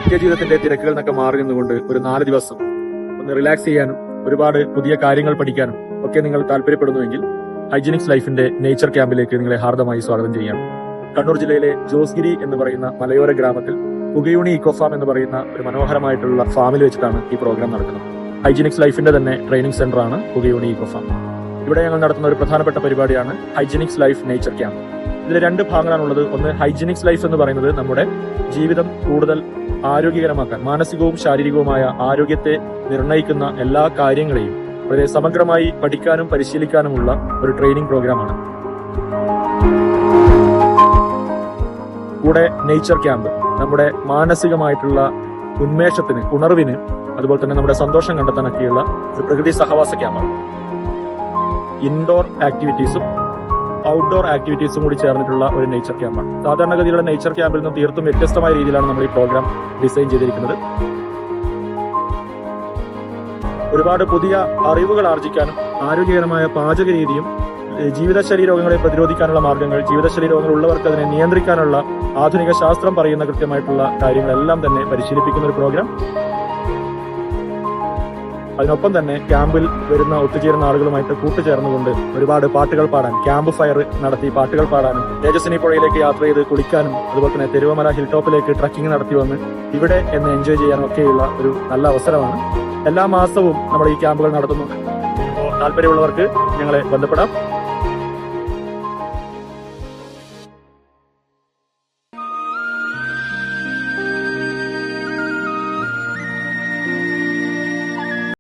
നിത്യജീവിതത്തിന്റെ തിരക്കുകളിൽ നിന്നൊക്കെ മാറി നിന്നുകൊണ്ട് ഒരു 4 ദിവസം ഒന്ന് റിലാക്സ് ചെയ്യാനും ഒരുപാട് പുതിയ കാര്യങ്ങൾ പഠിക്കാനും ഒക്കെ നിങ്ങൾ താല്പര്യപ്പെടുന്നുവെങ്കിൽ ഹൈജീനിക്സ് ലൈഫിന്റെ നേച്ചർ ക്യാമ്പിലേക്ക് നിങ്ങളെ ഹാർദമായി സ്വാഗതം ചെയ്യാം. കണ്ണൂർ ജില്ലയിലെ ജോസ്ഗിരി എന്ന് പറയുന്ന മലയോര ഗ്രാമത്തിൽ പുകയൂണി ഇക്കോ ഫാം എന്ന് പറയുന്ന ഒരു മനോഹരമായിട്ടുള്ള ഫാമിൽ വെച്ചിട്ടാണ് ഈ പ്രോഗ്രാം നടക്കുന്നത്. ഹൈജീനിക്സ് ലൈഫിന്റെ തന്നെ ട്രെയിനിങ് സെന്റർ ആണ് പുകയൂണി ഇക്കോ ഫാം. ഇവിടെ ഞങ്ങൾ നടത്തുന്ന ഒരു പ്രധാനപ്പെട്ട പരിപാടിയാണ് ഹൈജീനിക്സ് ലൈഫ് നേച്ചർ ക്യാമ്പ്. ഇതിൽ 2 ഭാഗങ്ങളാണുള്ളത്. ഒന്ന്, ഹൈജീനിക്സ് ലൈഫ് എന്ന് പറയുന്നത് നമ്മുടെ ജീവിതം കൂടുതൽ ആരോഗ്യകരമാക്കാൻ, മാനസികവും ശാരീരികവുമായ ആരോഗ്യത്തെ നിർണ്ണയിക്കുന്ന എല്ലാ കാര്യങ്ങളെയും വളരെ സമഗ്രമായി പഠിക്കാനും പരിശീലിക്കാനുമുള്ള ഒരു ട്രെയിനിങ് പ്രോഗ്രാമാണ്. കൂടെ നേച്ചർ ക്യാമ്പ് നമ്മുടെ മാനസികമായിട്ടുള്ള ഉന്മേഷത്തിന്, ഉണർവിന്, അതുപോലെ തന്നെ നമ്മുടെ സന്തോഷം കണ്ടെത്താനൊക്കെയുള്ള ഒരു പ്രകൃതി സഹവാസ ക്യാമ്പാണ്. ഇൻഡോർ ആക്ടിവിറ്റീസും ഔട്ട്ഡോർ ആക്ടിവിറ്റീസും കൂടി ചേർന്നിട്ടുള്ള ഒരു നേച്ചർ ക്യാമ്പാണ്. സാധാരണഗതിയിലുള്ള നേച്ചർ ക്യാമ്പിൽ നിന്നും തീർത്തും വ്യത്യസ്തമായ രീതിയിലാണ് നമ്മൾ ഈ പ്രോഗ്രാം ഡിസൈൻ ചെയ്തിരിക്കുന്നത്. ഒരുപാട് പുതിയ അറിവുകൾ ആർജിക്കാനും ആരോഗ്യകരമായ പാചക രീതിയും ജീവിതശൈലി രോഗങ്ങളെ പ്രതിരോധിക്കാനുള്ള മാർഗങ്ങൾ, ജീവിതശൈലി രോഗങ്ങൾ ഉള്ളവർക്ക് അതിനെ നിയന്ത്രിക്കാനുള്ള ആധുനിക ശാസ്ത്രം പറയുന്ന കൃത്യമായിട്ടുള്ള കാര്യങ്ങളെല്ലാം തന്നെ പരിശീലിപ്പിക്കുന്ന ഒരു പ്രോഗ്രാം. അതിനൊപ്പം തന്നെ ക്യാമ്പിൽ വരുന്ന ഒത്തുചേരുന്ന ആളുകളുമായിട്ട് കൂട്ടുചേർന്നുകൊണ്ട് ഒരുപാട് പാട്ടുകൾ പാടാൻ, ക്യാമ്പ് ഫയർ നടത്തി പാട്ടുകൾ പാടാനും, തേജസ്വിനി പുഴയിലേക്ക് യാത്ര ചെയ്ത് കുളിക്കാനും, അതുപോലെ തന്നെ തെരുവമല ഹിൽ ടോപ്പിലേക്ക് ട്രക്കിംഗ് നടത്തി വന്ന് ഇവിടെ എന്ന് എൻജോയ് ചെയ്യാനും ഒക്കെയുള്ള ഒരു നല്ല അവസരമാണ്. എല്ലാ മാസവും നമ്മൾ ഈ ക്യാമ്പുകൾ നടത്തുന്നുണ്ട്. അപ്പോൾ താല്പര്യമുള്ളവർക്ക് ഞങ്ങളെ ബന്ധപ്പെടാം.